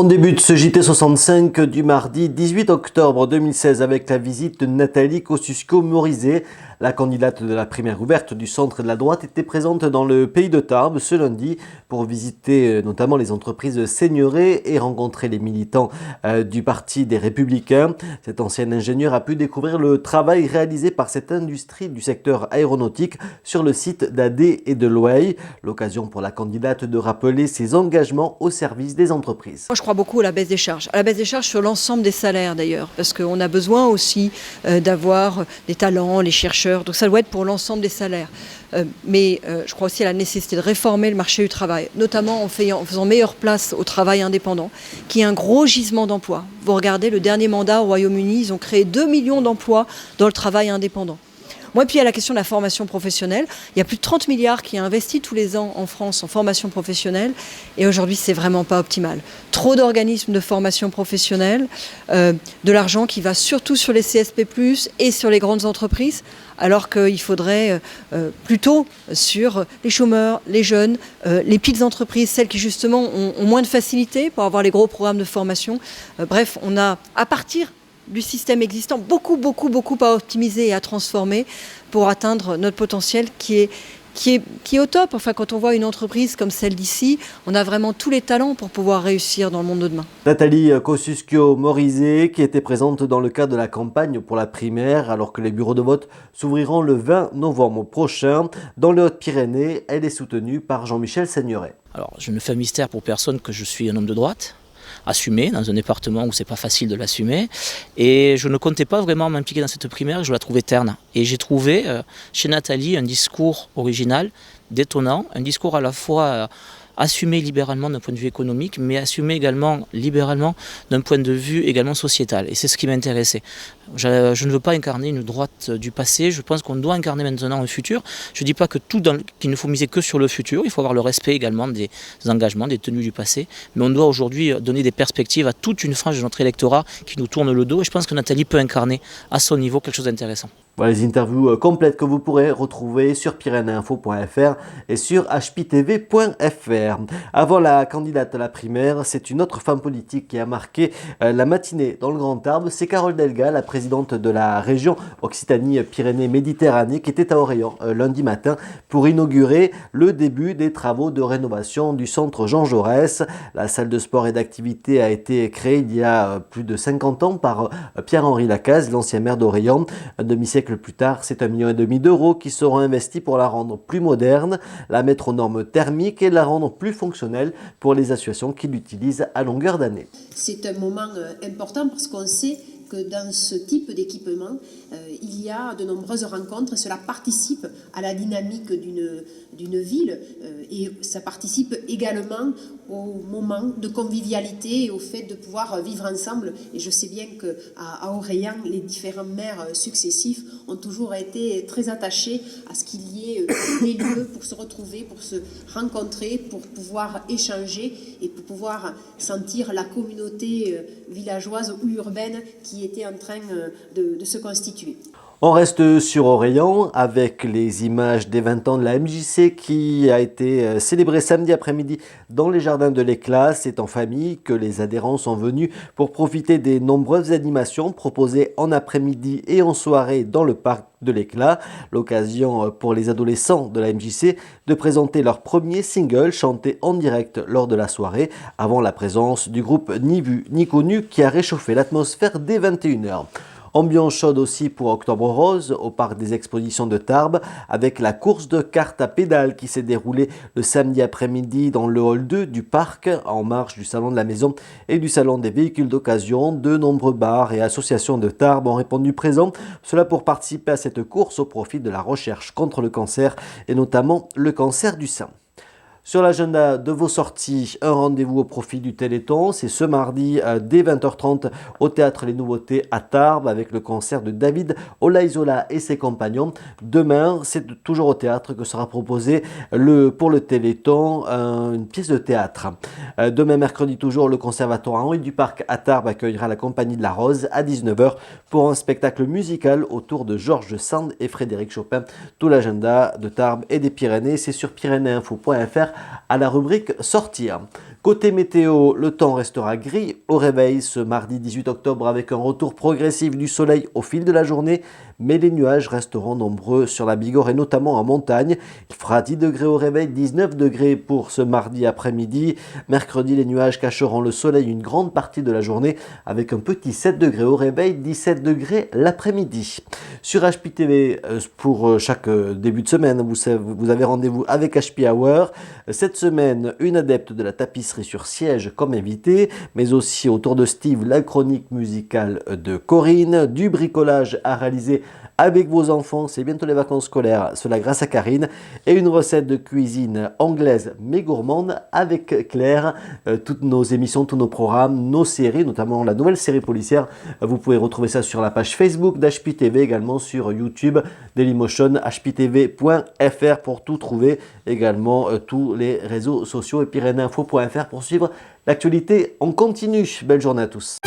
On débute ce JT65 du mardi 18 octobre 2016 avec la visite de Nathalie Kosciusko-Morizet. La candidate de la primaire ouverte du centre et de la droite était présente dans le pays de Tarbes ce lundi pour visiter notamment les entreprises seigneurées et rencontrer les militants du Parti des Républicains. Cette ancienne ingénieure a pu découvrir le travail réalisé par cette industrie du secteur aéronautique sur le site d'AD et de Loeil. L'occasion pour la candidate de rappeler ses engagements au service des entreprises. Moi, je crois beaucoup à la baisse des charges. À la baisse des charges sur l'ensemble des salaires d'ailleurs, parce qu'on a besoin aussi d'avoir des talents, les chercheurs. Donc ça doit être pour l'ensemble des salaires. Mais je crois aussi à la nécessité de réformer le marché du travail, notamment en faisant meilleure place au travail indépendant, qui est un gros gisement d'emplois. Vous regardez le dernier mandat au Royaume-Uni, ils ont créé 2 millions d'emplois dans le travail indépendant. Moi, puis il y a la question de la formation professionnelle. Il y a plus de 30 milliards qui est investi tous les ans en France en formation professionnelle. Et aujourd'hui, c'est vraiment pas optimal. Trop d'organismes de formation professionnelle, de l'argent qui va surtout sur les CSP+, et sur les grandes entreprises, alors qu'il faudrait plutôt sur les chômeurs, les jeunes, les petites entreprises, celles qui justement ont moins de facilité pour avoir les gros programmes de formation. Bref, on a, à partir du système existant, beaucoup à optimiser et à transformer pour atteindre notre potentiel qui est au top. Enfin, quand on voit une entreprise comme celle d'ici, on a vraiment tous les talents pour pouvoir réussir dans le monde de demain. Nathalie Kosciusko-Morizet qui était présente dans le cadre de la campagne pour la primaire alors que les bureaux de vote s'ouvriront le 20 novembre prochain. Dans les Hautes-Pyrénées, elle est soutenue par Jean-Michel Seigneuré. Alors, je ne fais mystère pour personne que je suis un homme de droite, assumé dans un département où c'est pas facile de l'assumer, et je ne comptais pas vraiment m'impliquer dans cette primaire, je la trouvais terne. Et j'ai trouvé chez Nathalie un discours original, détonnant, un discours à la fois assumé libéralement d'un point de vue économique, mais assumé également libéralement d'un point de vue également sociétal. Et c'est ce qui m'intéressait. Je ne veux pas incarner une droite du passé, je pense qu'on doit incarner maintenant un futur. Je ne dis pas que qu'il ne faut miser que sur le futur, il faut avoir le respect également des engagements, des tenues du passé, mais on doit aujourd'hui donner des perspectives à toute une frange de notre électorat qui nous tourne le dos, et je pense que Nathalie peut incarner à son niveau quelque chose d'intéressant. Voilà les interviews complètes que vous pourrez retrouver sur pyrénéinfo.fr et sur hptv.fr. Avant la candidate à la primaire, c'est une autre femme politique qui a marqué la matinée dans le Grand Tarbes. C'est Carole Delga, la présidente de la région Occitanie-Pyrénées-Méditerranée, qui était à Orléans lundi matin pour inaugurer le début des travaux de rénovation du centre Jean Jaurès. La salle de sport et d'activité a été créée il y a plus de 50 ans par Pierre-Henri Lacaze, l'ancien maire d'Orléans. Un demi-siècle plus tard, c'est 1,5 million d'euros qui seront investis pour la rendre plus moderne, la mettre aux normes thermiques et la rendre plus fonctionnelle pour les associations qui l'utilisent à longueur d'année. C'est un moment important parce qu'on sait que dans ce type d'équipement, il y a de nombreuses rencontres et cela participe à la dynamique d'une ville et ça participe également au moment de convivialité et au fait de pouvoir vivre ensemble. Et je sais bien qu'à Orléans, les différents maires successifs ont toujours été très attachés à ce qu'il y ait des lieux pour se retrouver, pour se rencontrer, pour pouvoir échanger et pour pouvoir sentir la communauté villageoise ou urbaine qui était en train de se constituer. On reste sur Orléans avec les images des 20 ans de la MJC qui a été célébrée samedi après-midi dans les jardins de l'Éclat. C'est en famille que les adhérents sont venus pour profiter des nombreuses animations proposées en après-midi et en soirée dans le parc de l'Éclat. L'occasion pour les adolescents de la MJC de présenter leur premier single chanté en direct lors de la soirée avant la présence du groupe Ni Vu Ni Connu qui a réchauffé l'atmosphère dès 21h. Ambiance chaude aussi pour Octobre Rose au parc des expositions de Tarbes avec la course de cartes à pédales qui s'est déroulée le samedi après-midi dans le hall 2 du parc en marge du salon de la maison et du salon des véhicules d'occasion. De nombreux bars et associations de Tarbes ont répondu présents, cela pour participer à cette course au profit de la recherche contre le cancer et notamment le cancer du sein. Sur l'agenda de vos sorties, un rendez-vous au profit du Téléthon. C'est ce mardi dès 20h30 au Théâtre Les Nouveautés à Tarbes avec le concert de David Olaizola et ses compagnons. Demain, c'est toujours au théâtre que sera proposé pour le Téléthon une pièce de théâtre. Demain, mercredi toujours, le Conservatoire Henri du Parc à Tarbes accueillera la Compagnie de la Rose à 19h pour un spectacle musical autour de Georges Sand et Frédéric Chopin. Tout l'agenda de Tarbes et des Pyrénées, c'est sur pyrénéinfo.fr à la rubrique Sortir. Côté météo, le temps restera gris au réveil ce mardi 18 octobre avec un retour progressif du soleil au fil de la journée, mais les nuages resteront nombreux sur la Bigorre et notamment en montagne. Il fera 10 degrés au réveil, 19 degrés pour ce mardi après-midi. Mercredi, les nuages cacheront le soleil une grande partie de la journée avec un petit 7 degrés au réveil, 17 degrés l'après-midi. Sur HPTV, pour chaque début de semaine, vous avez rendez-vous avec HP Hour. Cette semaine, une adepte de la tapisserie sur siège comme invitée, mais aussi autour de Steve, la chronique musicale de Corinne, du bricolage à réaliser avec vos enfants, c'est bientôt les vacances scolaires, cela grâce à Karine, et une recette de cuisine anglaise mais gourmande avec Claire. Toutes nos émissions, tous nos programmes, nos séries, notamment la nouvelle série policière, vous pouvez retrouver ça sur la page Facebook d'HPTV, également sur YouTube, Dailymotion, hptv.fr pour tout trouver, également tous les réseaux sociaux et pyrénéinfo.fr pour suivre l'actualité en continu. Belle journée à tous.